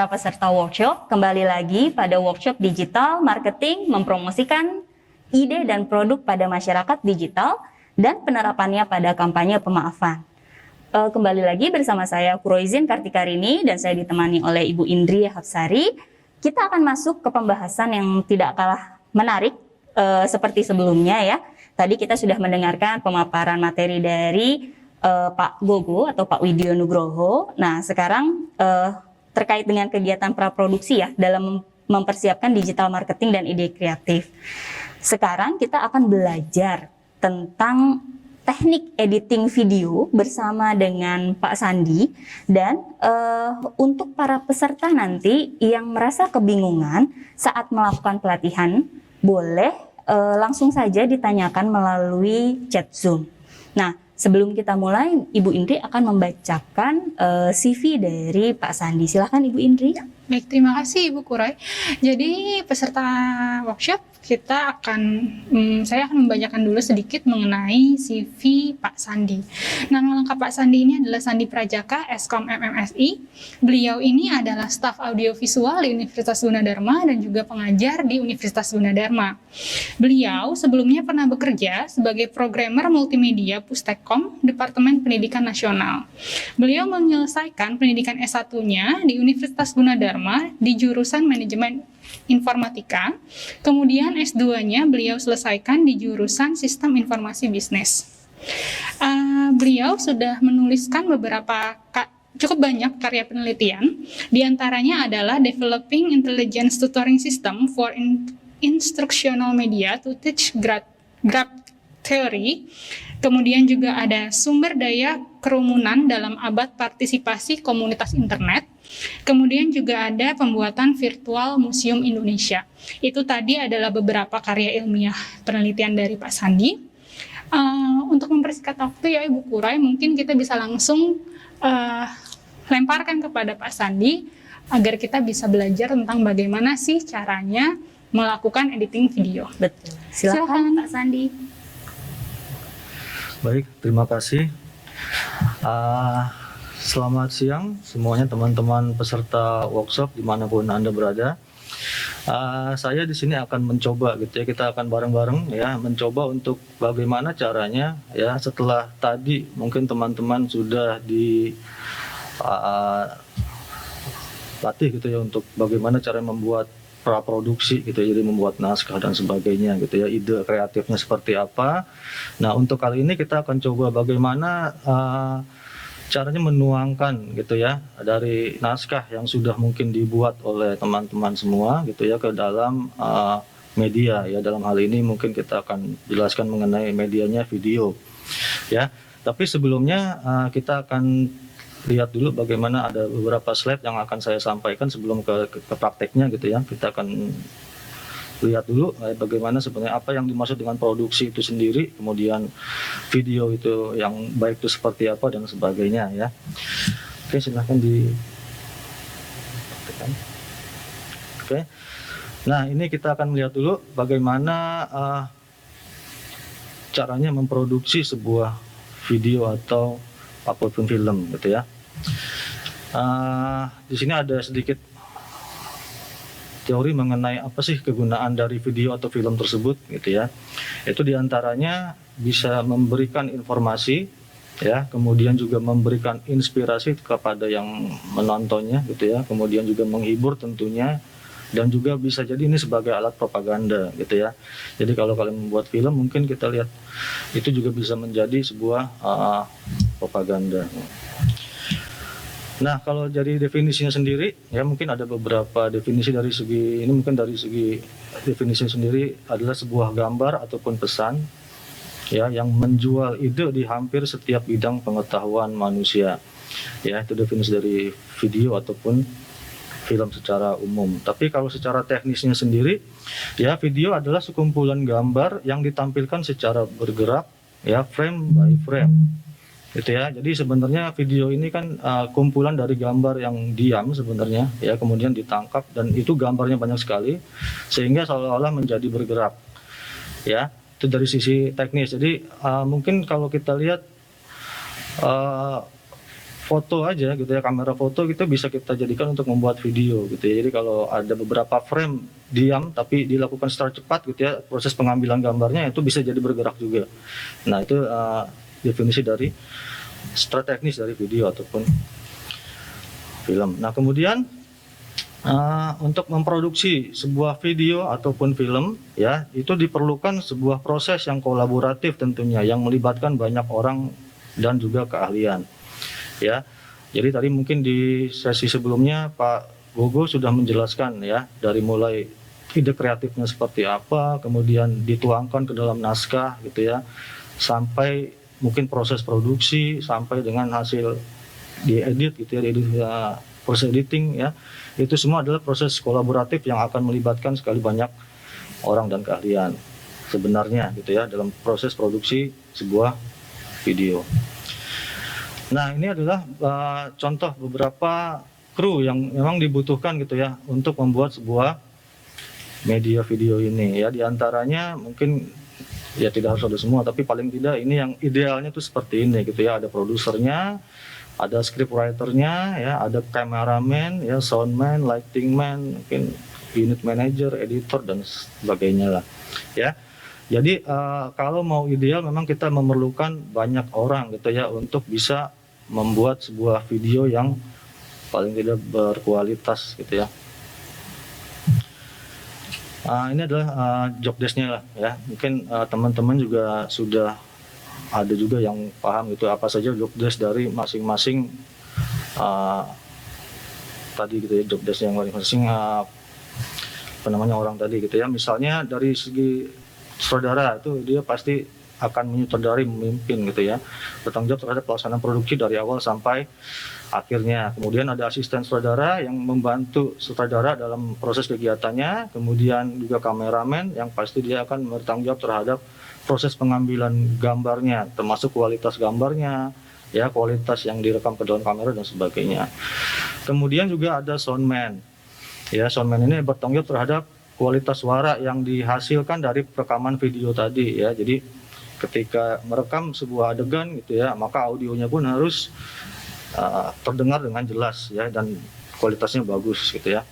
para peserta workshop, kembali lagi pada workshop digital marketing mempromosikan ide dan produk pada masyarakat digital dan penerapannya pada kampanye pemaafan. Kembali lagi bersama saya Kuroizin Kartikarini dan saya ditemani oleh Ibu Indri Hapsari. Kita akan masuk ke pembahasan yang tidak kalah menarik seperti sebelumnya ya. Tadi kita sudah mendengarkan pemaparan materi dari Pak Gogo atau Pak Widyo Nugroho. Nah, sekarang terkait dengan kegiatan praproduksi ya dalam mempersiapkan digital marketing dan ide kreatif. Sekarang kita akan belajar tentang teknik editing video bersama dengan Pak Sandi dan untuk para peserta nanti yang merasa kebingungan saat melakukan pelatihan boleh langsung saja ditanyakan melalui chat Zoom. Nah, sebelum kita mulai, Ibu Indri akan membacakan CV dari Pak Sandi. Silahkan Ibu Indri. Baik, terima kasih Ibu Kurai. Jadi peserta workshop saya akan membacakan dulu sedikit mengenai CV Pak Sandi. Nama lengkap Pak Sandi ini adalah Sandi Prajaka, Eskom MMSI. Beliau ini adalah staf audiovisual di Universitas Gunadarma dan juga pengajar di Universitas Gunadarma. Beliau sebelumnya pernah bekerja sebagai programmer multimedia Pustekom, Departemen Pendidikan Nasional. Beliau menyelesaikan pendidikan S1-nya di Universitas Gunadarma di jurusan Manajemen Informatika. Kemudian S2-nya beliau selesaikan di jurusan Sistem Informasi Bisnis. Beliau sudah menuliskan cukup banyak karya penelitian. Di antaranya adalah Developing Intelligence Tutoring System for Instructional Media to Teach Graph Theory. Kemudian juga ada Sumber Daya Kerumunan dalam Abad Partisipasi Komunitas Internet. Kemudian juga ada pembuatan virtual Museum Indonesia. Itu tadi adalah beberapa karya ilmiah penelitian dari Pak Sandi. Untuk mempersingkat waktu ya Ibu Kurai, mungkin kita bisa langsung lemparkan kepada Pak Sandi agar kita bisa belajar tentang bagaimana sih caranya melakukan editing video. Betul. Silakan Pak Sandi. Baik, terima kasih. Selamat siang semuanya teman-teman peserta workshop dimanapun Anda berada. Saya di sini akan mencoba gitu ya, kita akan bareng-bareng ya mencoba untuk bagaimana caranya ya setelah tadi mungkin teman-teman sudah latih gitu ya untuk bagaimana cara membuat praproduksi gitu ya, jadi membuat naskah dan sebagainya gitu ya, ide kreatifnya seperti apa. Nah, untuk kali ini kita akan coba bagaimana caranya menuangkan gitu ya dari naskah yang sudah mungkin dibuat oleh teman-teman semua gitu ya ke dalam media ya. Dalam hal ini mungkin kita akan jelaskan mengenai medianya video ya. Tapi sebelumnya kita akan lihat dulu bagaimana ada beberapa slide yang akan saya sampaikan sebelum ke prakteknya gitu ya. Kita akan lihat dulu bagaimana sebenarnya apa yang dimaksud dengan produksi itu sendiri, kemudian video itu yang baik itu seperti apa dan sebagainya ya. Oke, silahkan Oke. Nah, ini kita akan melihat dulu bagaimana caranya memproduksi sebuah video atau apapun film gitu ya. Di sini ada sedikit teori mengenai apa sih kegunaan dari video atau film tersebut gitu ya. Itu diantaranya bisa memberikan informasi ya, kemudian juga memberikan inspirasi kepada yang menontonnya gitu ya, kemudian juga menghibur tentunya, dan juga bisa jadi ini sebagai alat propaganda gitu ya. Jadi kalau kalian membuat film mungkin kita lihat itu juga bisa menjadi sebuah propaganda. Nah, kalau dari definisinya sendiri, ya mungkin ada beberapa definisi dari segi, ini mungkin dari segi definisi sendiri adalah sebuah gambar ataupun pesan, ya yang menjual ide di hampir setiap bidang pengetahuan manusia. Ya, itu definisi dari video ataupun film secara umum. Tapi kalau secara teknisnya sendiri, ya video adalah sekumpulan gambar yang ditampilkan secara bergerak, ya frame by frame. Gitu ya. Jadi sebenarnya video ini kan kumpulan dari gambar yang diam sebenarnya ya, kemudian ditangkap dan itu gambarnya banyak sekali sehingga seolah-olah menjadi bergerak. Ya, itu dari sisi teknis. Jadi mungkin kalau kita lihat foto aja gitu ya, kamera foto kita bisa kita jadikan untuk membuat video gitu ya. Jadi kalau ada beberapa frame diam tapi dilakukan secara cepat gitu ya, proses pengambilan gambarnya itu bisa jadi bergerak juga. Nah itu definisi dari secara teknis dari video ataupun film. Nah kemudian untuk memproduksi sebuah video ataupun film ya, itu diperlukan sebuah proses yang kolaboratif tentunya, yang melibatkan banyak orang dan juga keahlian ya. Jadi tadi mungkin di sesi sebelumnya Pak Gogo sudah menjelaskan ya, dari mulai ide kreatifnya seperti apa, kemudian dituangkan ke dalam naskah gitu ya, sampai mungkin proses produksi, sampai dengan hasil diedit gitu ya, proses editing ya. Itu semua adalah proses kolaboratif yang akan melibatkan sekali banyak orang dan keahlian sebenarnya gitu ya, dalam proses produksi sebuah video. Nah ini adalah contoh beberapa kru yang memang dibutuhkan gitu ya untuk membuat sebuah media video ini ya. Di antaranya mungkin ya tidak harus ada semua, tapi paling tidak ini yang idealnya tuh seperti ini gitu ya. Ada produsernya, ada scriptwriternya ya, ada cameraman ya, soundman, lighting man, mungkin unit manager, editor dan sebagainya lah ya. Jadi kalau mau ideal memang kita memerlukan banyak orang gitu ya untuk bisa membuat sebuah video yang paling tidak berkualitas gitu ya. Ini adalah job desk-nya lah ya. Mungkin teman-teman juga sudah ada juga yang paham itu apa saja job desk dari masing-masing tadi gitu ya, job desk yang masing-masing orang tadi gitu ya. Misalnya dari segi sutradara itu dia pasti akan menyutradari, memimpin gitu ya, bertanggung jawab terhadap pelaksanaan produksi dari awal sampai akhirnya. Kemudian ada asisten sutradara yang membantu sutradara dalam proses kegiatannya, kemudian juga kameramen yang pasti dia akan bertanggung jawab terhadap proses pengambilan gambarnya, termasuk kualitas gambarnya ya, kualitas yang direkam ke dalam kamera dan sebagainya. Kemudian juga ada soundman ya, soundman ini bertanggung jawab terhadap kualitas suara yang dihasilkan dari rekaman video tadi ya. Jadi ketika merekam sebuah adegan gitu ya, maka audionya pun harus terdengar dengan jelas ya, dan kualitasnya bagus gitu ya.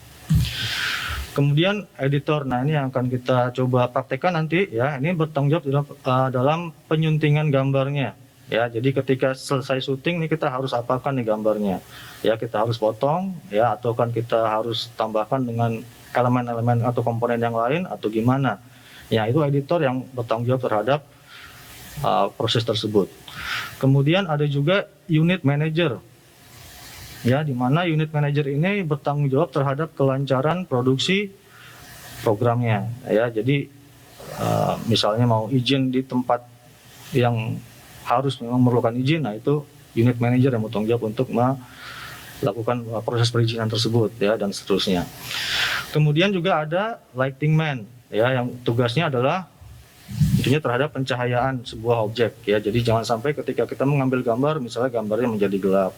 Kemudian editor, nah ini yang akan kita coba praktekkan nanti ya. Ini bertanggung jawab dalam penyuntingan gambarnya ya. Jadi ketika selesai syuting nih kita harus apakan nih gambarnya ya, kita harus potong ya, atau kan kita harus tambahkan dengan elemen-elemen atau komponen yang lain atau gimana ya. Itu editor yang bertanggung jawab terhadap proses tersebut. Kemudian ada juga unit manager ya, di mana unit manager ini bertanggung jawab terhadap kelancaran produksi programnya ya. Jadi misalnya mau izin di tempat yang harus memang memerlukan izin, nah itu unit manager yang bertanggung jawab untuk melakukan proses perizinan tersebut ya, dan seterusnya. Kemudian juga ada lighting man ya, yang tugasnya adalah tentunya terhadap pencahayaan sebuah objek ya. Jadi jangan sampai ketika kita mengambil gambar, misalnya gambarnya menjadi gelap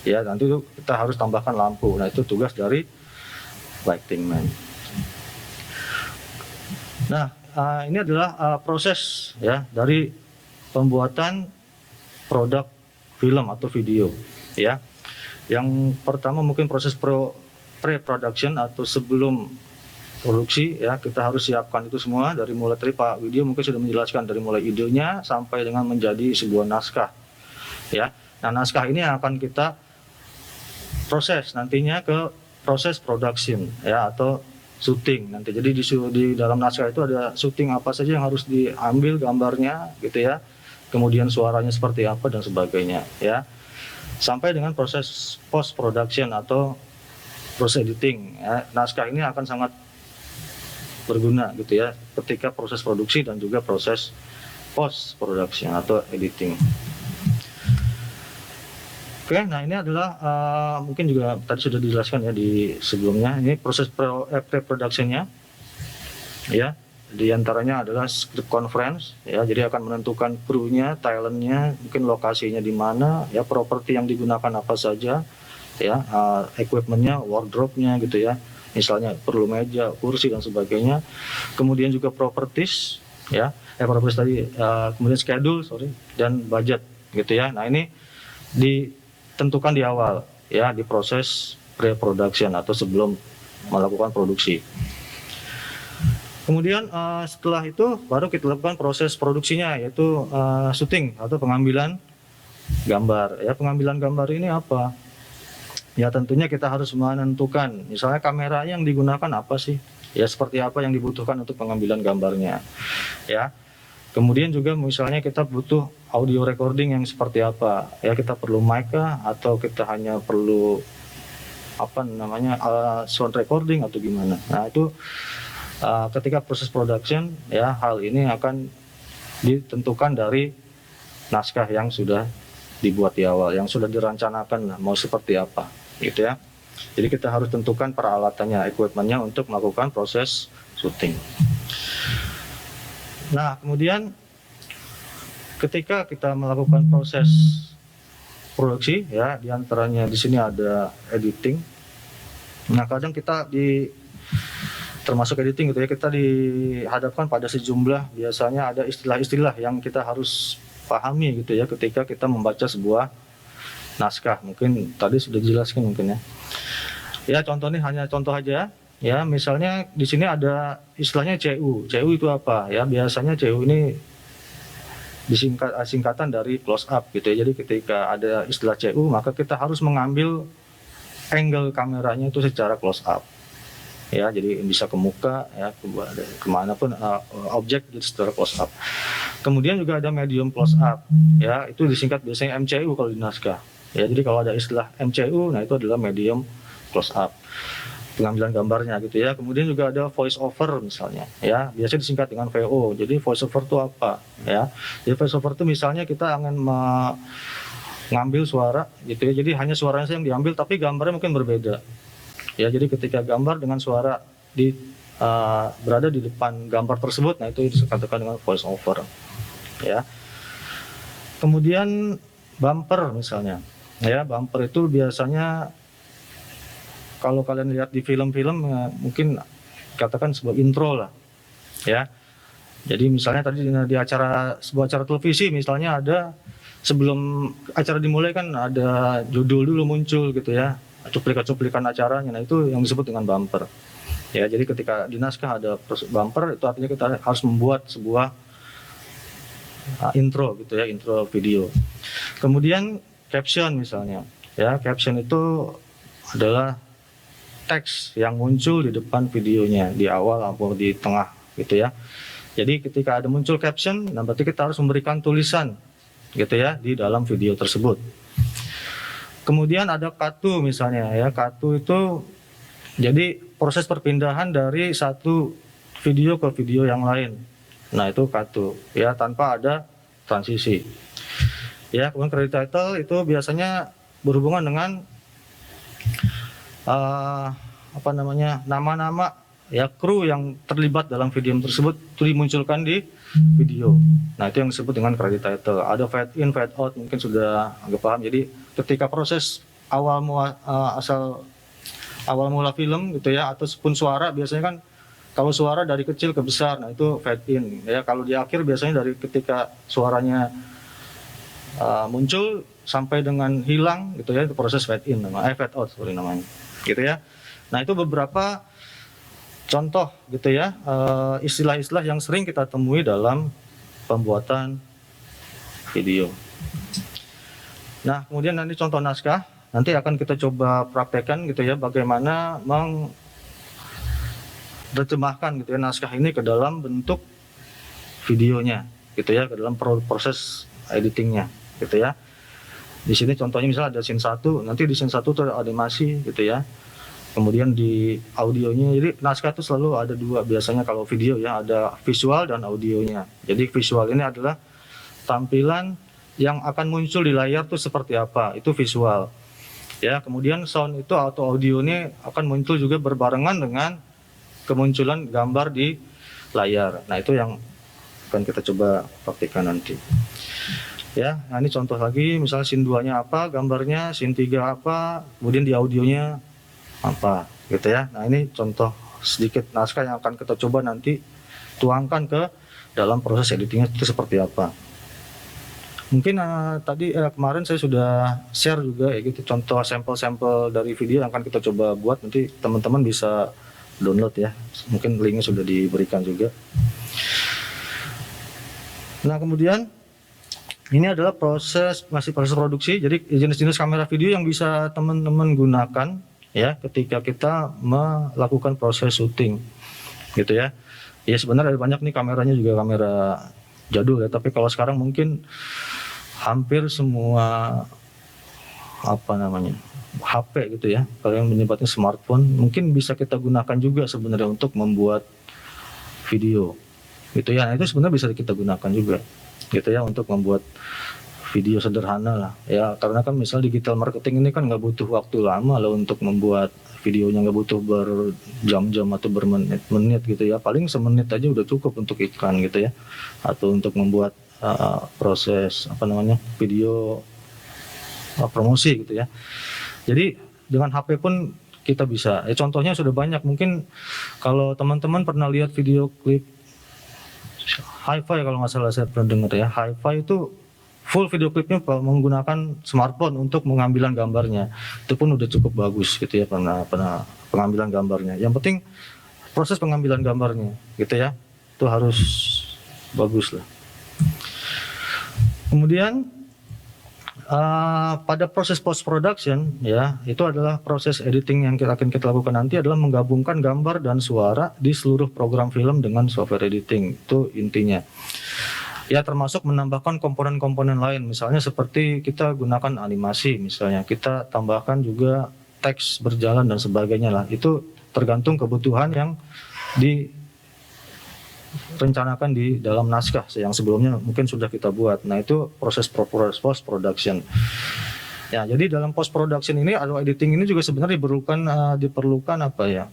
ya, nanti itu kita harus tambahkan lampu. Nah itu tugas dari lighting man. Nah ini adalah proses ya dari pembuatan produk film atau video ya. Yang pertama mungkin proses pre-production atau sebelum produksi ya, kita harus siapkan itu semua dari mulai tadi Pak Widyo mungkin sudah menjelaskan dari mulai idenya sampai dengan menjadi sebuah naskah ya. Nah naskah ini akan kita proses nantinya ke proses production ya, atau syuting nanti. Jadi di dalam naskah itu ada syuting apa saja yang harus diambil gambarnya gitu ya, kemudian suaranya seperti apa dan sebagainya ya, sampai dengan proses post production atau proses editing ya. Naskah ini akan sangat berguna gitu ya ketika proses produksi dan juga proses post production atau editing. Oke, nah ini adalah mungkin juga tadi sudah dijelaskan ya di sebelumnya. Ini proses pre-productionnya ya. Di antaranya adalah script conference ya, jadi akan menentukan krunya, talentnya, mungkin lokasinya di mana ya, properti yang digunakan apa saja ya, equipmentnya, wardrobe-nya gitu ya. Misalnya perlu meja, kursi dan sebagainya. Kemudian juga properties ya, properties tadi, kemudian schedule dan budget gitu ya. Nah ini tentukan di awal, ya, di proses pre-production atau sebelum melakukan produksi. Kemudian setelah itu baru kita lakukan proses produksinya, yaitu syuting atau pengambilan gambar. Ya, pengambilan gambar ini apa? Ya, tentunya kita harus menentukan, misalnya kamera yang digunakan apa sih? Ya, seperti apa yang dibutuhkan untuk pengambilan gambarnya. Ya. Kemudian juga misalnya kita butuh audio recording yang seperti apa? Ya, kita perlu mic kah, atau kita hanya perlu sound recording atau gimana? Nah, itu ketika proses production, ya, hal ini akan ditentukan dari naskah yang sudah dibuat di awal, yang sudah dirancanakan mau seperti apa, gitu ya. Jadi kita harus tentukan peralatannya, equipmentnya untuk melakukan proses syuting. Nah, kemudian ketika kita melakukan proses produksi, ya, diantaranya di sini ada editing. Nah, kadang kita termasuk editing gitu ya, kita dihadapkan pada sejumlah, biasanya ada istilah-istilah yang kita harus pahami gitu ya ketika kita membaca sebuah naskah. Mungkin tadi sudah dijelaskan mungkin ya. Ya, contohnya hanya contoh aja ya, misalnya di sini ada istilahnya CU. CU itu apa? Ya, biasanya CU ini singkatan dari close up gitu ya. Jadi ketika ada istilah CU, maka kita harus mengambil angle kameranya itu secara close up. Ya, jadi bisa ke muka, ya, kemanapun objek jadi secara close up. Kemudian juga ada medium close up, ya, itu disingkat biasanya MCU kalau di naskah. Ya, jadi kalau ada istilah MCU, nah itu adalah medium close up, pengambilan gambarnya gitu ya. Kemudian juga ada voice over misalnya, ya, biasanya disingkat dengan VO. Jadi voice over itu apa? Ya, jadi voice over itu misalnya kita akan mengambil suara gitu ya. Jadi hanya suaranya yang diambil, tapi gambarnya mungkin berbeda. Ya, jadi ketika gambar dengan suara berada di depan gambar tersebut, nah itu dikatakan dengan voice over. Ya. Kemudian bumper misalnya. Ya, bumper itu biasanya kalau kalian lihat di film-film mungkin katakan sebuah intro lah. Ya. Jadi misalnya tadi di sebuah acara televisi misalnya ada sebelum acara dimulai kan ada judul dulu muncul gitu ya. Cuplikan-cuplikan acaranya, nah itu yang disebut dengan bumper. Ya, jadi ketika di naskah ada bumper, itu artinya kita harus membuat sebuah intro gitu ya, intro video. Kemudian caption misalnya, ya, caption itu adalah teks yang muncul di depan videonya, di awal atau di tengah gitu ya. Jadi ketika ada muncul caption, nah berarti kita harus memberikan tulisan gitu ya di dalam video tersebut. Kemudian ada katu misalnya ya, katu itu jadi proses perpindahan dari satu video ke video yang lain. Nah itu katu ya, tanpa ada transisi. Ya, kemudian credit title itu biasanya berhubungan dengan nama-nama ya kru yang terlibat dalam video tersebut itu dimunculkan di video. Nah itu yang disebut dengan credit title. Ada fade in, fade out, mungkin sudah agak paham. Jadi ketika proses awal mula film gitu ya, ataupun suara biasanya kan kalau suara dari kecil ke besar, nah itu fade in ya. Kalau di akhir biasanya dari ketika suaranya muncul sampai dengan hilang gitu ya, itu proses fade in, fade out namanya gitu ya. Nah itu beberapa contoh gitu ya, istilah-istilah yang sering kita temui dalam pembuatan video. Nah, kemudian nanti contoh naskah, nanti akan kita coba praktekkan gitu ya, bagaimana menerjemahkan gitu ya naskah ini ke dalam bentuk videonya gitu ya, ke dalam proses editingnya gitu ya. Di sini contohnya misalnya ada scene 1, nanti di scene 1 itu ada animasi gitu ya. Kemudian di audionya, jadi naskah itu selalu ada dua biasanya kalau video ya, ada visual dan audionya. Jadi visual ini adalah tampilan yang akan muncul di layar itu seperti apa, itu visual. Ya, kemudian sound itu atau audio ini akan muncul juga berbarengan dengan kemunculan gambar di layar. Nah, itu yang akan kita coba praktikkan nanti. Ya, nah ini contoh lagi, misalnya scene 2-nya apa, gambarnya, scene 3 apa, kemudian di audionya apa gitu ya. Nah ini contoh sedikit naskah yang akan kita coba nanti tuangkan ke dalam proses editingnya itu seperti apa. Mungkin tadi kemarin saya sudah share juga ya gitu contoh sampel-sampel dari video yang akan kita coba buat, nanti teman-teman bisa download ya. Mungkin linknya sudah diberikan juga. Nah kemudian ini adalah proses produksi. Jadi jenis-jenis kamera video yang bisa teman-teman gunakan ya ketika kita melakukan proses syuting gitu ya. Ya sebenarnya ada banyak nih kameranya, juga kamera jadul ya, tapi kalau sekarang mungkin hampir semua HP gitu ya, kalau yang menyebutnya smartphone, mungkin bisa kita gunakan juga sebenarnya untuk membuat video gitu ya. Nah, itu sebenarnya bisa kita gunakan juga gitu ya untuk membuat video sederhana lah ya, karena kan misal digital marketing ini kan nggak butuh waktu lama loh untuk membuat videonya, nggak butuh berjam-jam atau bermenit-menit gitu ya, paling semenit aja udah cukup untuk iklan gitu ya, atau untuk membuat proses video promosi gitu ya. Jadi dengan HP pun kita bisa, contohnya sudah banyak. Mungkin kalau teman-teman pernah lihat video klip Hi-Fi, kalau nggak salah saya pernah dengar ya, Hi-Fi itu full video klipnya menggunakan smartphone untuk pengambilan gambarnya, itu pun udah cukup bagus gitu ya, pernah pengambilan gambarnya. Yang penting proses pengambilan gambarnya gitu ya, itu harus bagus lah. Kemudian pada proses post production ya, itu adalah proses editing yang akan kita lakukan nanti, adalah menggabungkan gambar dan suara di seluruh program film dengan software editing, itu intinya. Ya termasuk menambahkan komponen-komponen lain, misalnya seperti kita gunakan animasi, misalnya kita tambahkan juga teks berjalan dan sebagainya lah. Itu tergantung kebutuhan yang direncanakan di dalam naskah yang sebelumnya mungkin sudah kita buat. Nah itu proses post production. Ya jadi dalam post production ini atau editing ini juga sebenarnya diperlukan apa ya?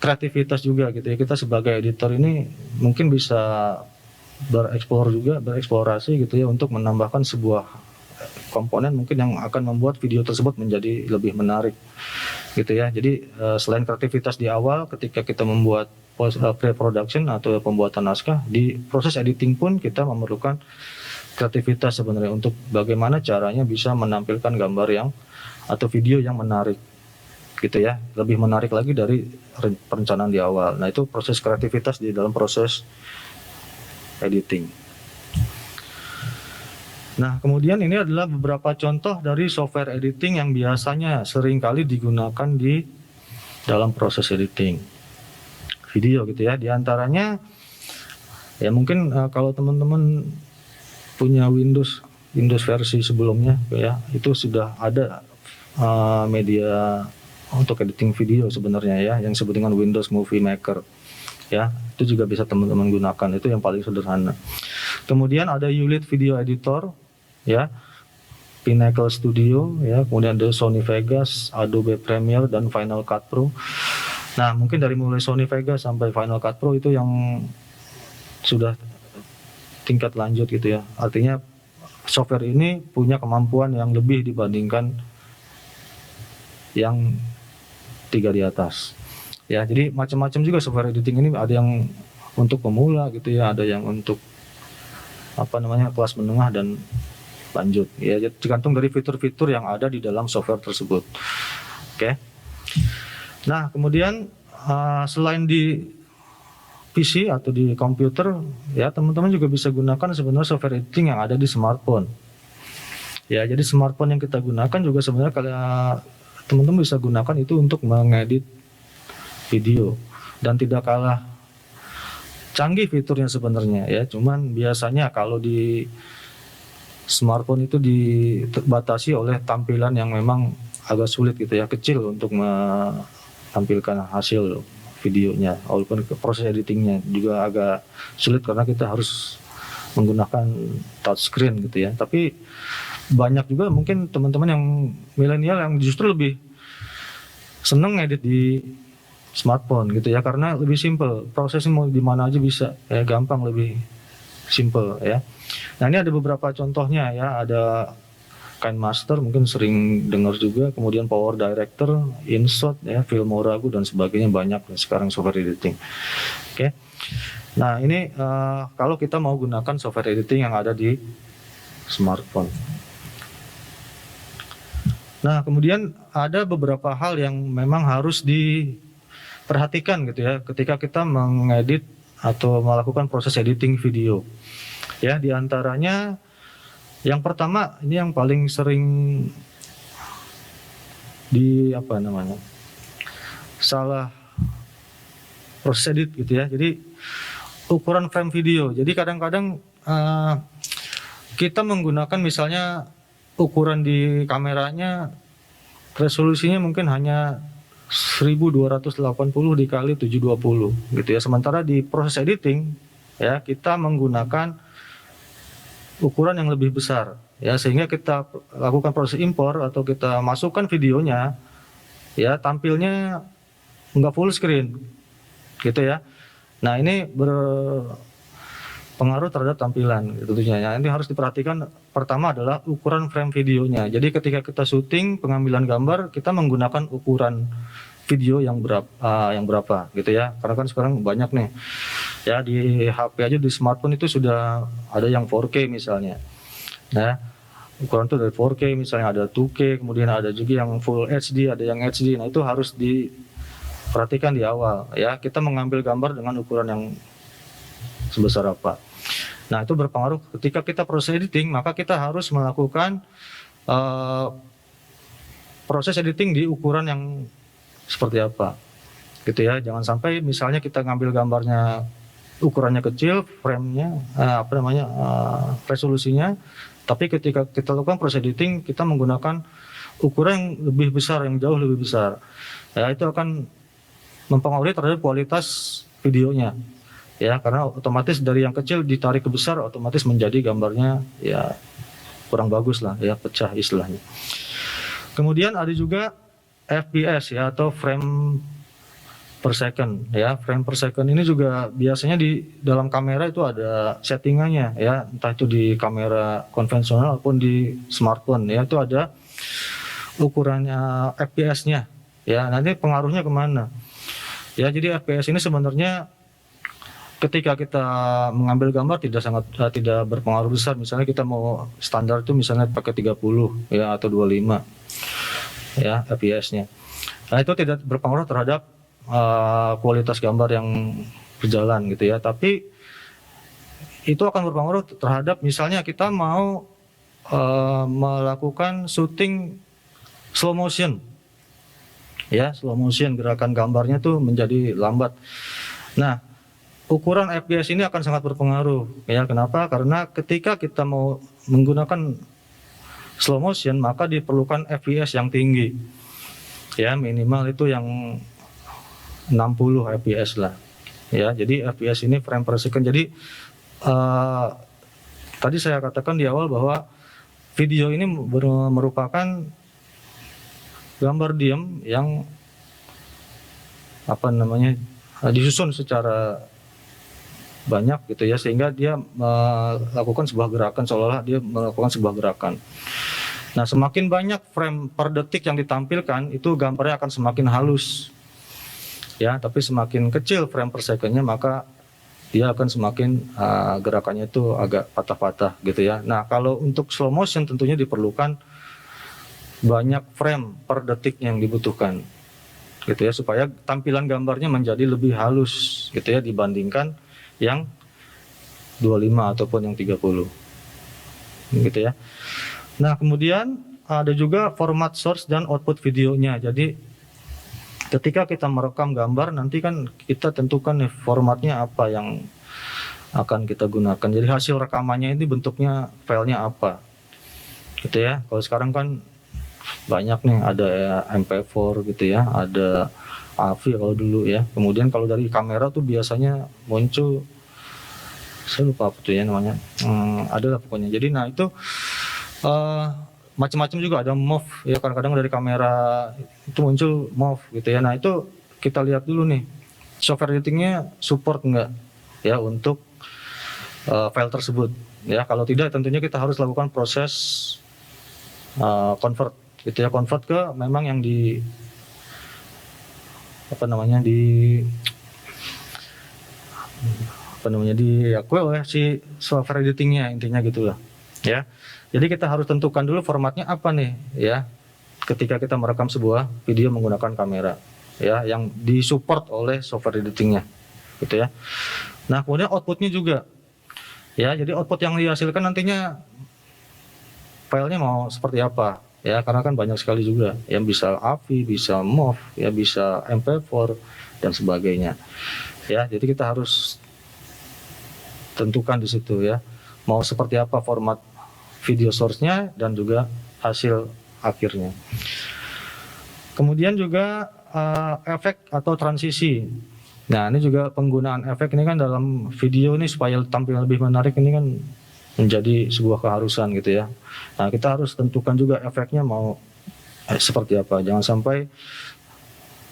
Kreativitas juga gitu ya. Kita sebagai editor ini mungkin bisa bereksplorasi gitu ya, untuk menambahkan sebuah komponen mungkin yang akan membuat video tersebut menjadi lebih menarik gitu ya. Jadi selain kreativitas di awal ketika kita membuat pre-production atau pembuatan naskah, di proses editing pun kita memerlukan kreativitas sebenarnya untuk bagaimana caranya bisa menampilkan gambar atau video yang menarik gitu ya, lebih menarik lagi dari perencanaan di awal. Nah itu proses kreativitas di dalam proses editing. Nah, kemudian ini adalah beberapa contoh dari software editing yang biasanya seringkali digunakan di dalam proses editing video gitu ya. Di antaranya ya mungkin kalau teman-teman punya Windows versi sebelumnya ya, itu sudah ada media untuk editing video sebenarnya ya, yang disebut dengan Windows Movie Maker. Ya, itu juga bisa teman-teman gunakan, itu yang paling sederhana. Kemudian ada Ulit Video Editor, ya, Pinnacle Studio, ya, kemudian ada Sony Vegas, Adobe Premiere, dan Final Cut Pro. Nah, mungkin dari mulai Sony Vegas sampai Final Cut Pro itu yang sudah tingkat lanjut gitu ya. Artinya software ini punya kemampuan yang lebih dibandingkan yang 3 di atas. Ya, jadi macam-macam juga software editing ini, ada yang untuk pemula gitu ya, ada yang untuk kelas menengah dan lanjut. Ya, tergantung dari fitur-fitur yang ada di dalam software tersebut. Oke. Nah, kemudian selain di PC atau di komputer, ya teman-teman juga bisa gunakan sebenarnya software editing yang ada di smartphone. Ya, jadi smartphone yang kita gunakan juga sebenarnya kalau teman-teman bisa gunakan itu untuk mengedit video, dan tidak kalah canggih fiturnya sebenarnya ya. Cuman biasanya kalau di smartphone itu dibatasi oleh tampilan yang memang agak sulit gitu ya, kecil untuk menampilkan hasil videonya, walaupun proses editingnya juga agak sulit karena kita harus menggunakan touchscreen gitu ya. Tapi banyak juga mungkin teman-teman yang milenial yang justru lebih seneng edit di smartphone gitu ya, karena lebih simple, prosesnya mau di mana aja bisa ya, gampang, lebih simple ya. Nah ini ada beberapa contohnya ya, ada KineMaster mungkin sering dengar juga, kemudian Power Director, InShot ya, Filmora dan sebagainya, banyak sekarang software editing. Oke. Nah ini kalau kita mau gunakan software editing yang ada di smartphone. Nah, kemudian ada beberapa hal yang memang harus diperhatikan gitu ya ketika kita mengedit atau melakukan proses editing video. Ya, diantaranya yang pertama ini yang paling sering salah proses edit gitu ya. Jadi ukuran frame video. Jadi kadang-kadang kita menggunakan misalnya ukuran di kameranya resolusinya mungkin hanya 1280 dikali 720 gitu ya. Sementara di proses editing ya kita menggunakan ukuran yang lebih besar ya, sehingga kita lakukan proses impor atau kita masukkan videonya ya tampilnya nggak full screen gitu ya. Nah, ini berpengaruh terhadap tampilan tentunya. Nah, ini harus diperhatikan. Pertama adalah ukuran frame videonya. Jadi ketika kita syuting pengambilan gambar, kita menggunakan ukuran video yang berapa gitu ya. Karena kan sekarang banyak nih ya, di HP aja, di smartphone itu sudah ada yang 4K misalnya. Nah, ukuran itu dari 4K misalnya, ada 2K, kemudian ada juga yang full HD, ada yang HD. Nah, itu harus diperhatikan di awal ya. Kita mengambil gambar dengan ukuran yang sebesar apa. Nah, itu berpengaruh ketika kita proses editing, maka kita harus melakukan proses editing di ukuran yang seperti apa gitu ya. Jangan sampai misalnya kita ngambil gambarnya ukurannya kecil, framenya resolusinya, tapi ketika kita lakukan proses editing kita menggunakan ukuran yang lebih besar, yang jauh lebih besar ya, itu akan mempengaruhi terhadap kualitas videonya ya, karena otomatis dari yang kecil ditarik ke besar, otomatis menjadi gambarnya ya kurang bagus lah ya, pecah istilahnya. Kemudian ada juga FPS ya, atau frame per second ya. Frame per second ini juga biasanya di dalam kamera itu ada settingannya ya, entah itu di kamera konvensional maupun di smartphone ya, itu ada ukurannya FPS-nya ya. Nanti pengaruhnya kemana ya? Jadi FPS ini sebenarnya ketika kita mengambil gambar tidak berpengaruh besar. Misalnya kita mau standar itu misalnya pakai 30 ya atau 25 ya FPS-nya. Nah, itu tidak berpengaruh terhadap kualitas gambar yang berjalan gitu ya. Tapi itu akan berpengaruh terhadap misalnya kita mau melakukan syuting slow motion ya, slow motion, gerakan gambarnya tuh menjadi lambat. Nah, ukuran FPS ini akan sangat berpengaruh ya. Kenapa? Karena ketika kita mau menggunakan slow motion, maka diperlukan FPS yang tinggi ya, minimal itu yang 60 FPS lah ya. Jadi FPS ini frame per second. Jadi tadi saya katakan di awal bahwa video ini merupakan gambar diam yang disusun secara banyak gitu ya, sehingga dia melakukan sebuah gerakan, seolah-olah dia melakukan sebuah gerakan. Nah, semakin banyak frame per detik yang ditampilkan, itu gambarnya akan semakin halus ya. Tapi semakin kecil frame per secondnya, maka dia akan semakin gerakannya itu agak patah-patah gitu ya. Nah, kalau untuk slow motion tentunya diperlukan banyak frame per detik yang dibutuhkan gitu ya, supaya tampilan gambarnya menjadi lebih halus gitu ya, dibandingkan yang 25 ataupun yang 30 gitu ya. Nah, kemudian ada juga format source dan output videonya. Jadi ketika kita merekam gambar, nanti kan kita tentukan nih formatnya apa yang akan kita gunakan. Jadi hasil rekamannya ini bentuknya filenya apa gitu ya. Kalau sekarang kan banyak nih, ada MP4 gitu ya, ada AVI kalau dulu ya. Kemudian kalau dari kamera tuh biasanya muncul, saya lupa apa tuh ya namanya, ada lah pokoknya. Jadi nah itu macam-macam juga, ada MOV ya, kadang-kadang dari kamera itu muncul MOV gitu ya. Nah, itu kita lihat dulu nih software editingnya support enggak ya untuk file tersebut ya. Kalau tidak, tentunya kita harus lakukan proses convert gitu ya, convert ke memang yang diakui oleh si software editingnya, intinya gitu lah ya. Jadi kita harus tentukan dulu formatnya apa nih ya. Ketika kita merekam sebuah video menggunakan kamera ya yang disupport oleh software editingnya gitu ya. Nah, kemudian outputnya juga ya. Jadi output yang dihasilkan nantinya filenya mau seperti apa ya, karena kan banyak sekali juga yang bisa AVI, bisa MOV, ya bisa MP4 dan sebagainya. Ya, jadi kita harus tentukan di situ ya, mau seperti apa format video source-nya dan juga hasil akhirnya. Kemudian juga efek atau transisi. Nah, ini juga penggunaan efek ini kan dalam video ini supaya tampil lebih menarik ini kan menjadi sebuah keharusan gitu ya. Nah, kita harus tentukan juga efeknya mau seperti apa. Jangan sampai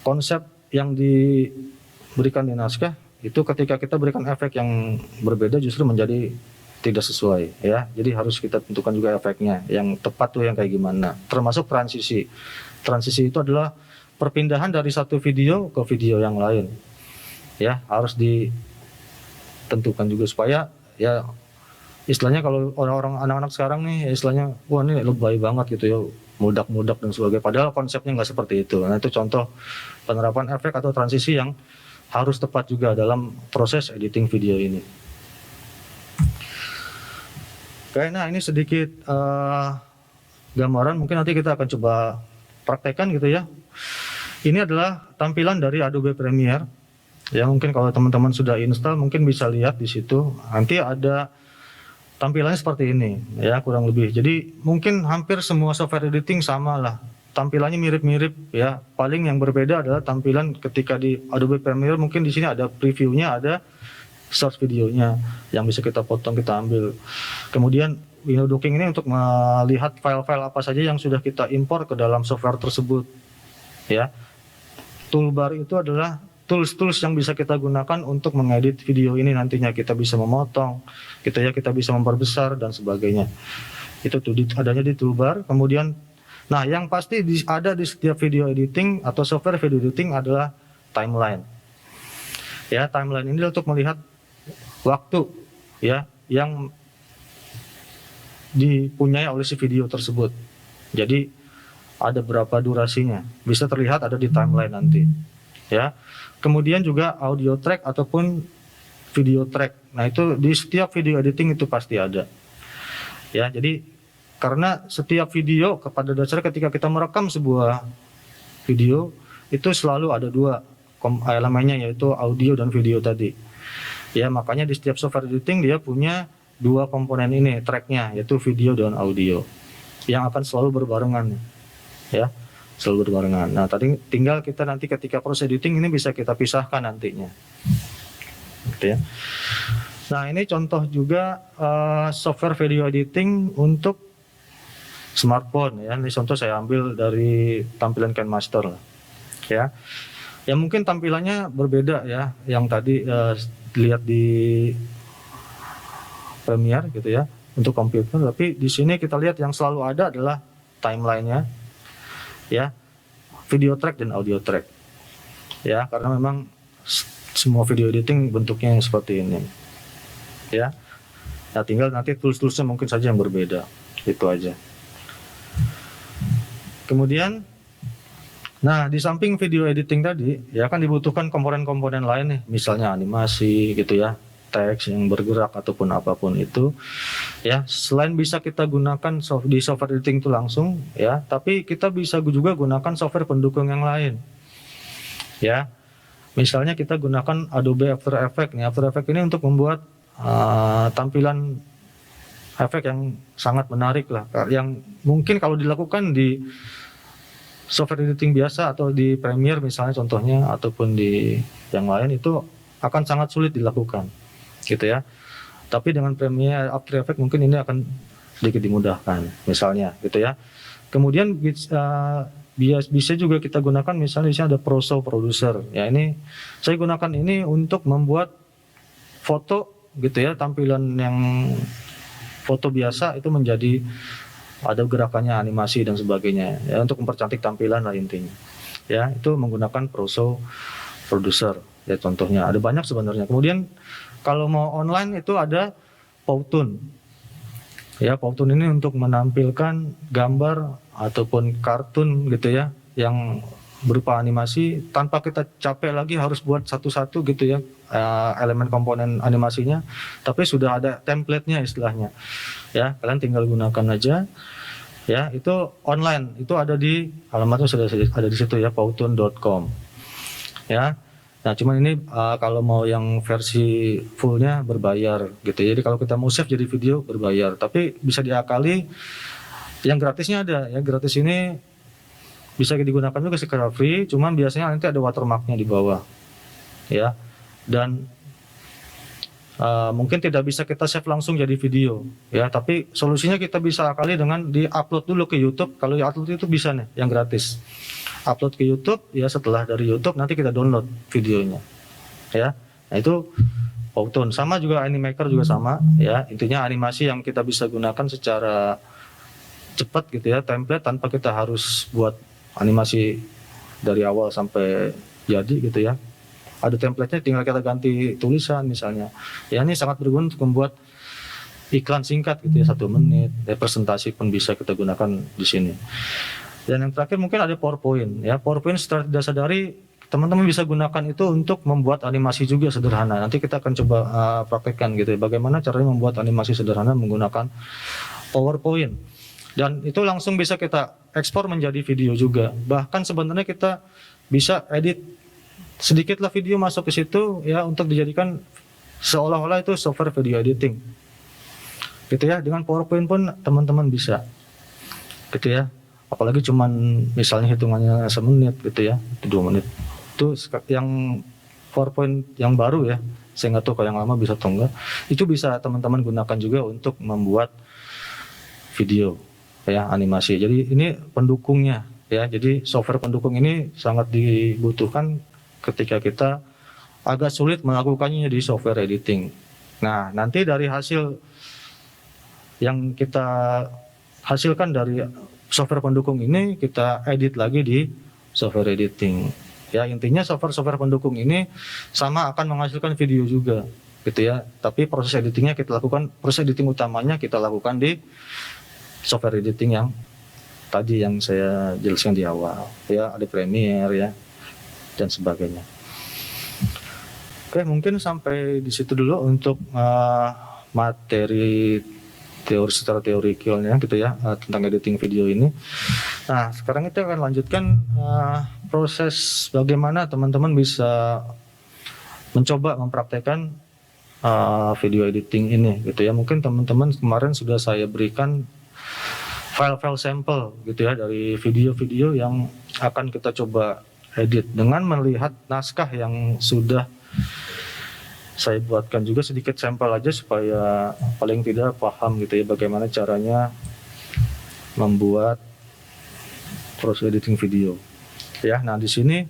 konsep yang diberikan di naskah itu ketika kita berikan efek yang berbeda justru menjadi tidak sesuai ya. Jadi harus kita tentukan juga efeknya yang tepat tuh yang kayak gimana. Termasuk transisi. Transisi itu adalah perpindahan dari satu video ke video yang lain. Ya, harus ditentukan juga supaya ya istilahnya kalau orang-orang anak-anak sekarang nih ya istilahnya wah ini lebay banget gitu ya, mudak-mudak dan sebagainya, padahal konsepnya nggak seperti itu. Nah, itu contoh penerapan efek atau transisi yang harus tepat juga dalam proses editing video ini. Oke, nah ini sedikit gambaran, mungkin nanti kita akan coba praktekkan gitu ya. Ini adalah tampilan dari Adobe Premiere ya, mungkin kalau teman-teman sudah install mungkin bisa lihat di situ nanti ada tampilannya seperti ini ya kurang lebih. Jadi mungkin hampir semua software editing sama lah, tampilannya mirip-mirip ya. Paling yang berbeda adalah tampilan ketika di Adobe Premiere, mungkin di sini ada previewnya, ada source videonya yang bisa kita potong, kita ambil. Kemudian window docking ini untuk melihat file-file apa saja yang sudah kita impor ke dalam software tersebut ya. Toolbar itu adalah tools-tools yang bisa kita gunakan untuk mengedit video ini, nantinya kita bisa memotong kita bisa memperbesar dan sebagainya. Itu tuh adanya di toolbar. Kemudian nah yang pasti ada di setiap video editing atau software video editing adalah timeline ya. Timeline ini untuk melihat waktu ya yang dipunyai oleh si video tersebut. Jadi ada berapa durasinya bisa terlihat ada di timeline nanti ya. Kemudian juga audio track ataupun video track. Nah, itu di setiap video editing itu pasti ada. Ya, jadi karena setiap video pada dasarnya ketika kita merekam sebuah video itu selalu ada dua elemennya, yaitu audio dan video tadi. Ya, makanya di setiap software editing dia punya dua komponen ini tracknya, yaitu video dan audio yang akan selalu berbarengan. Ya. Selalu berbarengan. Nah, tadi tinggal kita nanti ketika proses editing ini bisa kita pisahkan nantinya. Gitu ya. Nah, ini contoh juga software video editing untuk smartphone ya. Ini contoh saya ambil dari tampilan KineMaster ya. Ya mungkin tampilannya berbeda ya. Yang tadi lihat di Premiere gitu ya untuk komputer, tapi di sini kita lihat yang selalu ada adalah timelinenya. Ya, video track dan audio track ya, karena memang semua video editing bentuknya yang seperti ini ya. Nah, tinggal nanti tools-toolsnya mungkin saja yang berbeda, itu aja. Kemudian nah di samping video editing tadi ya kan dibutuhkan komponen-komponen lain nih, misalnya animasi gitu ya, teks yang bergerak ataupun apapun itu ya. Selain bisa kita gunakan di software editing itu langsung ya, tapi kita bisa juga gunakan software pendukung yang lain ya. Misalnya kita gunakan Adobe After Effects nih. After Effects ini untuk membuat tampilan efek yang sangat menarik lah, yang mungkin kalau dilakukan di software editing biasa atau di Premiere misalnya contohnya ataupun di yang lain itu akan sangat sulit dilakukan gitu ya. Tapi dengan Premiere After Effects mungkin ini akan sedikit dimudahkan misalnya gitu ya. Kemudian bisa juga kita gunakan misalnya di sini ada Proso Producer ya. Ini saya gunakan ini untuk membuat foto gitu ya, tampilan yang foto biasa itu menjadi ada gerakannya, animasi dan sebagainya ya, untuk mempercantik tampilan lah intinya ya. Itu menggunakan Proso Producer ya, contohnya ada banyak sebenarnya. Kemudian kalau mau online itu ada Powtoon Ya, Powtoon ini untuk menampilkan gambar ataupun kartun gitu ya, yang berupa animasi tanpa kita capek lagi harus buat satu-satu gitu ya, elemen komponen animasinya, tapi sudah ada template-nya istilahnya. Ya, kalian tinggal gunakan aja. Ya, itu online, itu ada di alamatnya sudah ada di situ ya, powtoon.com. Ya. Nah, cuman ini kalau mau yang versi fullnya berbayar gitu. Jadi kalau kita mau save jadi video berbayar, tapi bisa diakali yang gratisnya ada ya. Gratis ini bisa digunakan juga secara free, cuman biasanya nanti ada watermarknya di bawah ya. Dan mungkin tidak bisa kita save langsung jadi video ya, tapi solusinya kita bisa akali dengan di-upload dulu ke YouTube. Kalau di-upload itu bisa nih yang gratis. Upload ke YouTube ya, setelah dari YouTube nanti kita download videonya ya. Nah, itu Powtoon. Sama juga Animaker juga sama ya, intinya animasi yang kita bisa gunakan secara cepat gitu ya, template tanpa kita harus buat animasi dari awal sampai jadi gitu ya. Ada template-nya, tinggal kita ganti tulisan misalnya ya. Ini sangat berguna untuk membuat iklan singkat gitu ya, 1 menit ya, presentasi pun bisa kita gunakan di sini. Dan yang terakhir mungkin ada PowerPoint ya. PowerPoint setelah tidak sadari teman-teman bisa gunakan itu untuk membuat animasi juga sederhana. Nanti kita akan coba praktekkan gitu ya, bagaimana caranya membuat animasi sederhana menggunakan PowerPoint. Dan itu langsung bisa kita ekspor menjadi video juga. Bahkan sebenarnya kita bisa edit sedikitlah video masuk ke situ ya, untuk dijadikan seolah-olah itu software video editing. Gitu ya, dengan PowerPoint pun teman-teman bisa. Gitu ya. Apalagi cuman misalnya hitungannya 1 menit gitu ya, 2 menit. Itu yang PowerPoint yang baru ya, saya nggak tahu kalau yang lama bisa atau enggak. Itu bisa teman-teman gunakan juga untuk membuat video ya, animasi. Jadi ini pendukungnya ya. Jadi software pendukung ini sangat dibutuhkan ketika kita agak sulit melakukannya di software editing. Nah, nanti dari hasil yang kita hasilkan dari software pendukung ini kita edit lagi di software editing. Ya, intinya software pendukung ini sama akan menghasilkan video juga gitu ya. Tapi proses editingnya kita lakukan, proses editing utamanya kita lakukan di software editing yang tadi yang saya jelaskan di awal ya, ada Premiere ya dan sebagainya. Oke, mungkin sampai di situ dulu untuk materi teori secara teorikalnya gitu ya, tentang editing video ini. Nah, sekarang kita akan lanjutkan proses bagaimana teman-teman bisa mencoba mempraktekkan video editing ini gitu ya. Mungkin teman-teman kemarin sudah saya berikan file-file sampel gitu ya dari video-video yang akan kita coba edit dengan melihat naskah yang sudah saya buatkan juga sedikit sampel aja supaya paling tidak paham gitu ya bagaimana caranya membuat proses editing video. Ya, nah di sini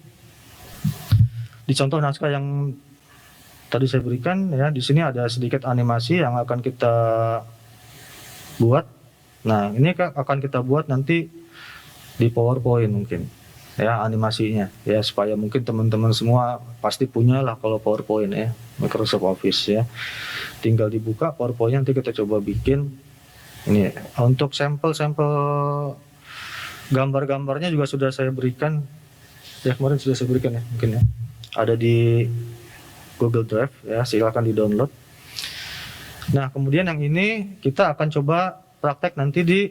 di contoh naskah yang tadi saya berikan ya, di sini ada sedikit animasi yang akan kita buat. Nah, ini akan kita buat nanti di PowerPoint mungkin ya, animasinya ya, supaya mungkin teman-teman semua pasti punya lah kalau PowerPoint ya, Microsoft Office ya. Tinggal dibuka PowerPoint, nanti kita coba bikin ini. Untuk sampel-sampel gambar-gambarnya juga sudah saya berikan ya, kemarin sudah saya berikan ya mungkin ya, ada di Google Drive ya, silakan di-download. Nah, kemudian yang ini kita akan coba praktek nanti di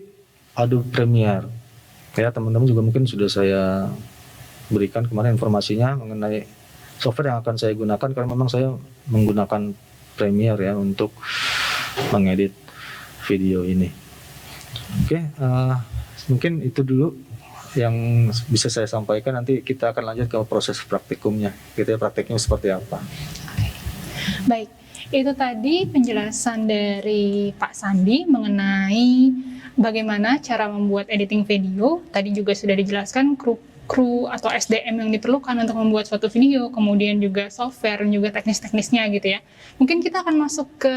Adobe Premiere ya. Teman-teman juga mungkin sudah saya berikan kemarin informasinya mengenai software yang akan saya gunakan, karena memang saya menggunakan Premiere ya untuk mengedit video ini. Oke, mungkin itu dulu yang bisa saya sampaikan. Nanti kita akan lanjut ke proses praktikumnya gitu ya, prakteknya seperti apa. Baik, itu tadi penjelasan dari Pak Sandi mengenai bagaimana cara membuat editing video. Tadi juga sudah dijelaskan kru atau SDM yang diperlukan untuk membuat suatu video, kemudian juga software dan juga teknis-teknisnya gitu ya. Mungkin kita akan masuk ke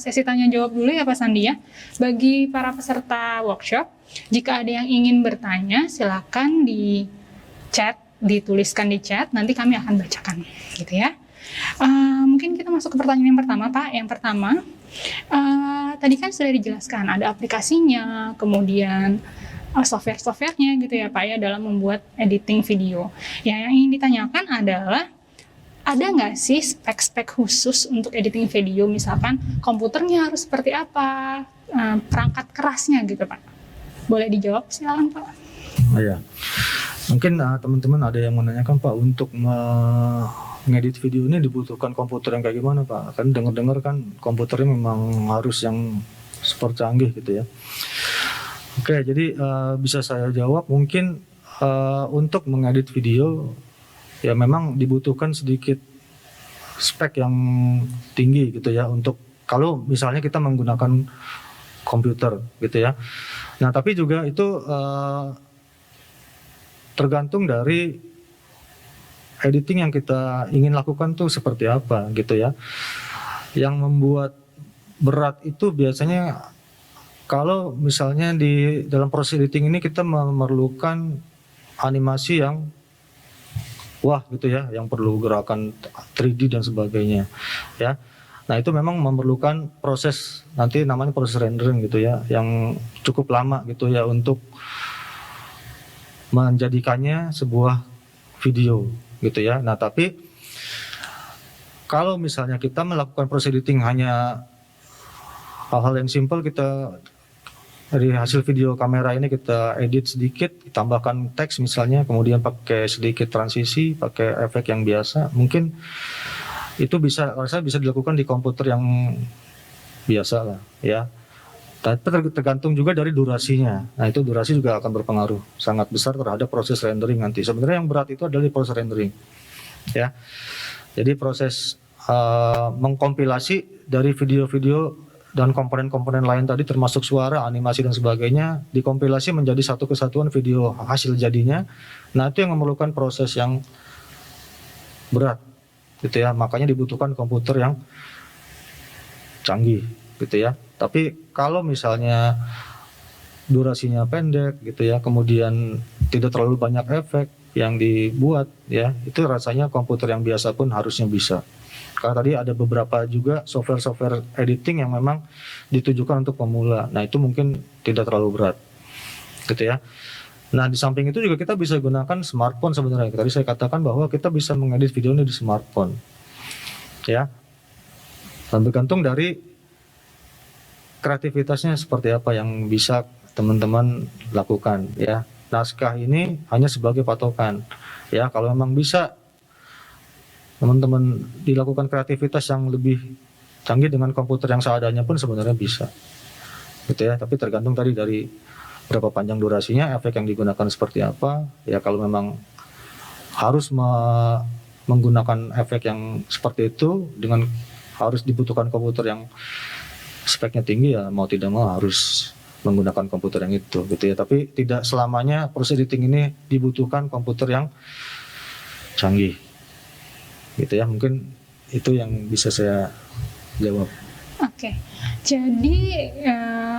sesi tanya jawab dulu ya Pak Sandi ya. Bagi para peserta workshop, jika ada yang ingin bertanya silakan di chat, dituliskan di chat, nanti kami akan bacakan gitu ya. Mungkin kita masuk ke pertanyaan yang pertama Pak. Yang pertama, Tadi kan sudah dijelaskan ada aplikasinya, kemudian software-softwarenya gitu ya Pak ya dalam membuat editing video. Ya, yang ingin ditanyakan adalah ada nggak sih spek-spek khusus untuk editing video? Misalkan komputernya harus seperti apa, perangkat kerasnya gitu Pak. Boleh dijawab silakan Pak. Iya. Mungkin teman-teman ada yang menanyakan Pak, untuk ngedit video ini dibutuhkan komputer yang kayak gimana Pak? Kan dengar-dengar kan komputernya memang harus yang super canggih gitu ya. Oke, jadi bisa saya jawab mungkin untuk mengedit video ya memang dibutuhkan sedikit spek yang tinggi gitu ya, untuk kalau misalnya kita menggunakan komputer gitu ya. Nah tapi juga itu tergantung dari editing yang kita ingin lakukan tuh seperti apa gitu ya. Yang membuat berat itu biasanya kalau misalnya di dalam proses editing ini kita memerlukan animasi yang wah gitu ya, yang perlu gerakan 3D dan sebagainya ya. Nah itu memang memerlukan proses, nanti namanya proses rendering gitu ya, yang cukup lama gitu ya untuk menjadikannya sebuah video gitu ya. Nah tapi kalau misalnya kita melakukan proses editing hanya hal-hal yang simpel, kita dari hasil video kamera ini kita edit sedikit, tambahkan teks misalnya, kemudian pakai sedikit transisi, pakai efek yang biasa, mungkin itu bisa dilakukan di komputer yang biasa lah ya. Tapi tergantung juga dari durasinya. Nah itu durasi juga akan berpengaruh sangat besar terhadap proses rendering nanti. Sebenarnya yang berat itu adalah di proses rendering ya. Jadi proses mengkompilasi dari video-video dan komponen-komponen lain tadi termasuk suara, animasi dan sebagainya, dikompilasi menjadi satu kesatuan video hasil jadinya. Nah itu yang memerlukan proses yang berat gitu ya, makanya dibutuhkan komputer yang canggih gitu ya. Tapi kalau misalnya durasinya pendek gitu ya, kemudian tidak terlalu banyak efek yang dibuat ya, itu rasanya komputer yang biasa pun harusnya bisa. Karena tadi ada beberapa juga software editing yang memang ditujukan untuk pemula. Nah itu mungkin tidak terlalu berat gitu ya. Nah di samping itu juga kita bisa gunakan smartphone sebenarnya. Tadi saya katakan bahwa kita bisa mengedit video ini di smartphone ya. Dan bergantung dari kreativitasnya seperti apa yang bisa teman-teman lakukan ya. Naskah ini hanya sebagai patokan ya. Kalau memang bisa teman-teman dilakukan kreativitas yang lebih canggih dengan komputer yang seadanya pun sebenarnya bisa gitu ya. Tapi tergantung tadi dari berapa panjang durasinya, efek yang digunakan seperti apa ya. Kalau memang harus menggunakan efek yang seperti itu dengan harus dibutuhkan komputer yang speknya tinggi ya, mau tidak mau harus menggunakan komputer yang itu gitu ya. Tapi tidak selamanya proses editing ini dibutuhkan komputer yang canggih gitu ya. Mungkin itu yang bisa saya jawab. Oke. Jadi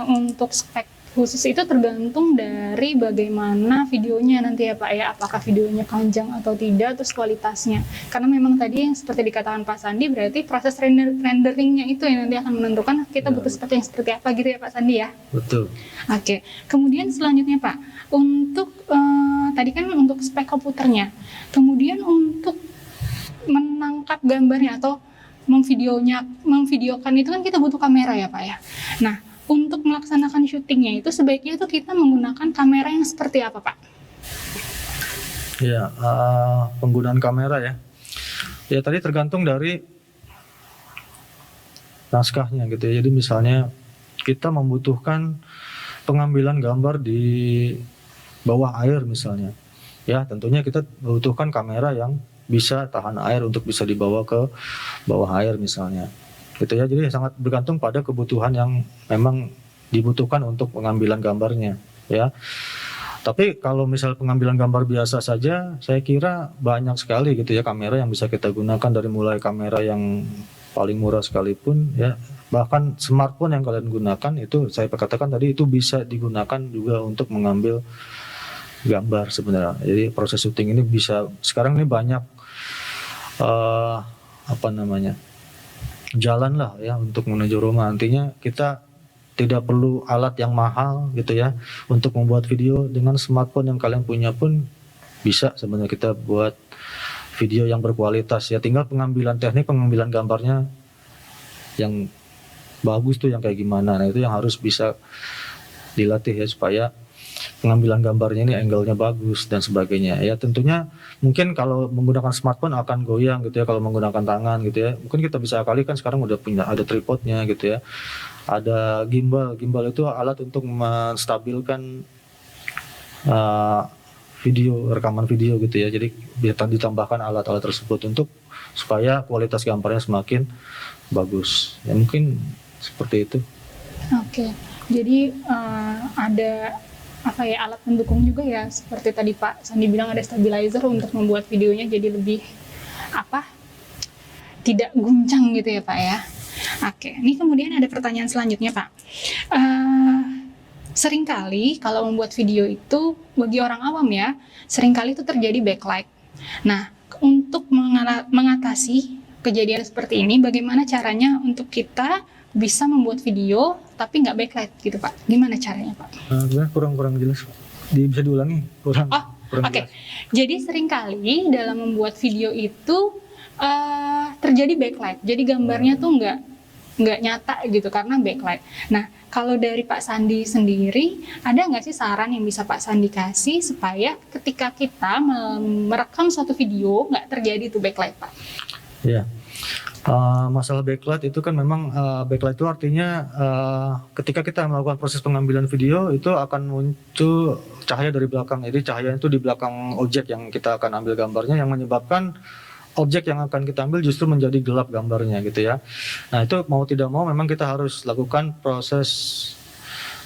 untuk spek khusus itu tergantung dari bagaimana videonya nanti ya Pak ya, apakah videonya panjang atau tidak, terus kualitasnya. Karena memang tadi yang seperti dikatakan Pak Sandi, berarti proses renderingnya itu yang nanti akan menentukan kita butuh spek yang seperti apa gitu ya Pak Sandi ya. Betul. Oke. Kemudian selanjutnya Pak, untuk tadi kan untuk spek komputernya, kemudian untuk menangkap gambarnya atau memvideokan itu kan kita butuh kamera ya Pak ya. Nah, untuk melaksanakan syutingnya itu sebaiknya itu kita menggunakan kamera yang seperti apa Pak? Ya, penggunaan kamera ya. Ya tadi tergantung dari naskahnya gitu ya. Jadi misalnya kita membutuhkan pengambilan gambar di bawah air misalnya. Ya, tentunya kita membutuhkan kamera yang bisa tahan air untuk bisa dibawa ke bawah air misalnya. Gitu ya. Jadi sangat bergantung pada kebutuhan yang memang dibutuhkan untuk pengambilan gambarnya ya. Tapi kalau misal pengambilan gambar biasa saja, saya kira banyak sekali gitu ya kamera yang bisa kita gunakan, dari mulai kamera yang paling murah sekalipun ya, bahkan smartphone yang kalian gunakan itu saya katakan tadi itu bisa digunakan juga untuk mengambil gambar sebenarnya. Jadi proses syuting ini bisa, sekarang ini banyak jalan lah ya untuk menuju Roma. Nantinya kita tidak perlu alat yang mahal gitu ya untuk membuat video. Dengan smartphone yang kalian punya pun bisa sebenarnya kita buat video yang berkualitas ya. Tinggal pengambilan teknik, pengambilan gambarnya yang bagus tuh yang kayak gimana. Nah itu yang harus bisa dilatih ya supaya pengambilan gambarnya ini angle-nya bagus dan sebagainya. Ya tentunya mungkin kalau menggunakan smartphone akan goyang gitu ya kalau menggunakan tangan gitu ya. Mungkin kita bisa akali kan sekarang udah punya ada tripodnya gitu ya. Ada gimbal. Gimbal itu alat untuk menstabilkan video, rekaman video gitu ya. Jadi ditambahkan alat-alat tersebut untuk supaya kualitas gambarnya semakin bagus. Ya mungkin seperti itu. Oke, jadi ada apa ya, alat pendukung juga ya, seperti tadi Pak Sandi bilang ada stabilizer untuk membuat videonya jadi lebih apa, tidak guncang gitu ya Pak ya. Oke, ini kemudian ada pertanyaan selanjutnya Pak. Seringkali kalau membuat video itu bagi orang awam ya, seringkali itu terjadi backlight. Nah, untuk mengatasi kejadian seperti ini, bagaimana caranya untuk kita bisa membuat video tapi nggak backlight gitu Pak? Gimana caranya Pak? Kurang jelas. Bisa diulangi? Kurang Oke. jelas. Jadi seringkali dalam membuat video itu terjadi backlight. Jadi gambarnya tuh nggak nyata gitu karena backlight. Nah, kalau dari Pak Sandi sendiri, ada nggak sih saran yang bisa Pak Sandi kasih supaya ketika kita merekam suatu video nggak terjadi tuh backlight Pak? Ya. Masalah backlight itu kan memang backlight itu artinya ketika kita melakukan proses pengambilan video itu akan muncul cahaya dari belakang. Jadi cahaya itu di belakang objek yang kita akan ambil gambarnya yang menyebabkan objek yang akan kita ambil justru menjadi gelap gambarnya gitu ya. Nah itu mau tidak mau memang kita harus lakukan proses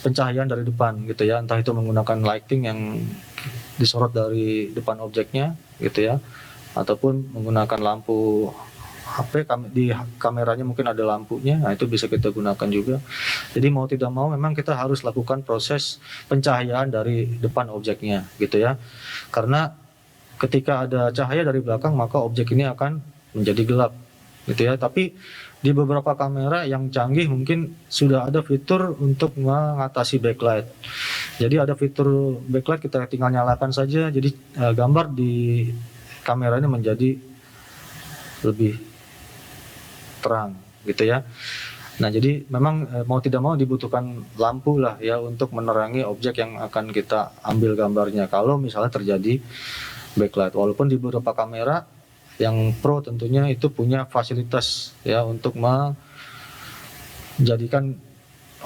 pencahayaan dari depan gitu ya. Entah itu menggunakan lighting yang disorot dari depan objeknya gitu ya, ataupun menggunakan lampu HP di kameranya mungkin ada lampunya, nah itu bisa kita gunakan juga. Jadi mau tidak mau memang kita harus lakukan proses pencahayaan dari depan objeknya gitu ya. Karena ketika ada cahaya dari belakang maka objek ini akan menjadi gelap gitu ya. Tapi di beberapa kamera yang canggih mungkin sudah ada fitur untuk mengatasi backlight. Jadi ada fitur backlight, kita tinggal nyalakan saja, jadi gambar di kamera ini menjadi lebih terang gitu ya. Nah jadi memang mau tidak mau dibutuhkan lampu lah ya untuk menerangi objek yang akan kita ambil gambarnya kalau misalnya terjadi backlight. Walaupun di beberapa kamera yang pro tentunya itu punya fasilitas ya untuk menjadikan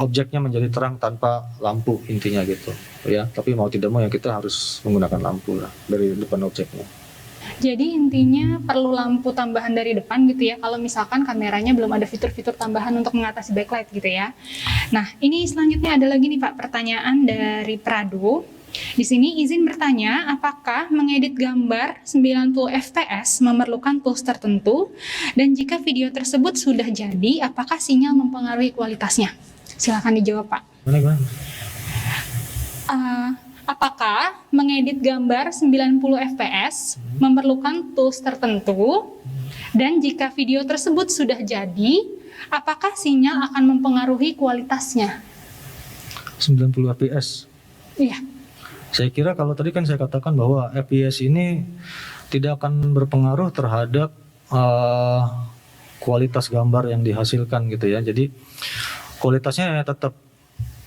objeknya menjadi terang tanpa lampu intinya gitu ya. Tapi mau tidak mau ya kita harus menggunakan lampu lah dari depan objeknya. Jadi intinya perlu lampu tambahan dari depan gitu ya, kalau misalkan kameranya belum ada fitur-fitur tambahan untuk mengatasi backlight gitu ya. Nah, ini selanjutnya ada lagi nih Pak, pertanyaan dari Prado. Di sini izin bertanya, apakah mengedit gambar 90 fps memerlukan tools tertentu? Dan jika video tersebut sudah jadi, apakah sinyal mempengaruhi kualitasnya? Silakan dijawab Pak. Gimana? Apakah mengedit gambar 90 fps memerlukan tools tertentu? Dan jika video tersebut sudah jadi, apakah sinyal akan mempengaruhi kualitasnya? 90 fps. Iya. Saya kira kalau tadi kan saya katakan bahwa fps ini tidak akan berpengaruh terhadap kualitas gambar yang dihasilkan gitu ya. Jadi kualitasnya tetap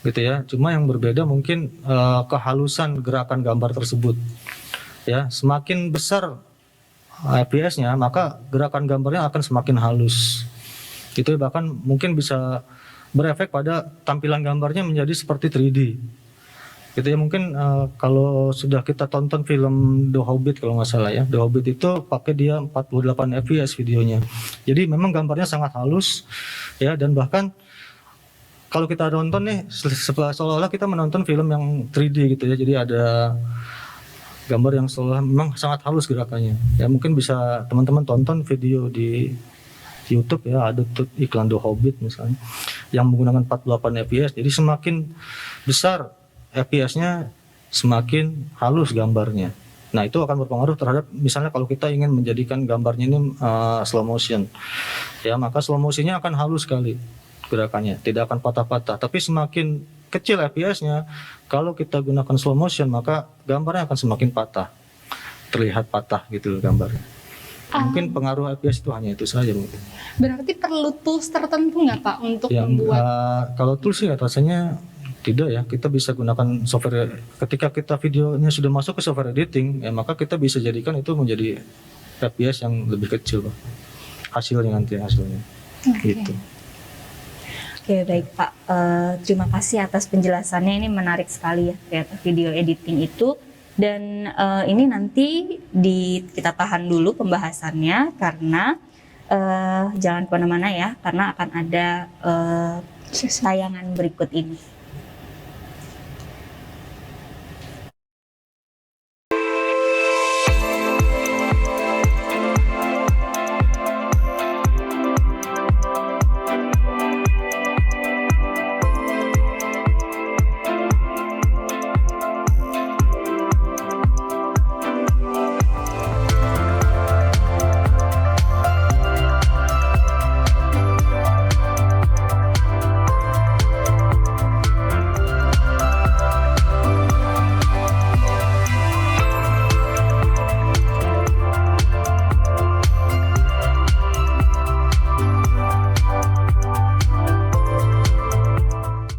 gitu ya, cuma yang berbeda mungkin kehalusan gerakan gambar tersebut ya. Semakin besar fps-nya maka gerakan gambarnya akan semakin halus gitu ya, bahkan mungkin bisa berefek pada tampilan gambarnya menjadi seperti 3D gitu ya. Mungkin kalau sudah kita tonton film The Hobbit kalau nggak salah ya, The Hobbit itu pakai dia 48 fps videonya, jadi memang gambarnya sangat halus ya. Dan bahkan kalau kita nonton nih seolah-olah kita menonton film yang 3D gitu ya. Jadi ada gambar yang seolah memang sangat halus gerakannya. Ya mungkin bisa teman-teman tonton video di YouTube ya, ada iklan The Hobbit misalnya yang menggunakan 48 fps. Jadi semakin besar fps-nya semakin halus gambarnya Nah, itu akan berpengaruh terhadap misalnya kalau kita ingin menjadikan gambarnya ini slow motion, ya maka slow motionnya akan halus sekali gerakannya, tidak akan patah-patah. Tapi semakin kecil FPS-nya, kalau kita gunakan slow motion maka gambarnya akan semakin patah, terlihat patah gitu gambarnya. Mungkin pengaruh FPS itu hanya itu saja mungkin. Berarti perlu tools tertentu nggak Pak untuk Yang membuat? kalau tools sih rasanya tidak ya, kita bisa gunakan software. Ketika kita videonya sudah masuk ke software editing, ya maka kita bisa jadikan itu menjadi FPS yang lebih kecil, Pak. Hasilnya. Oke. Gitu. Oke, baik Pak. Terima kasih atas penjelasannya. Ini menarik sekali ya, ternyata video editing itu. Dan ini nanti kita tahan dulu pembahasannya karena jangan kemana-mana ya, karena akan ada tayangan berikut ini.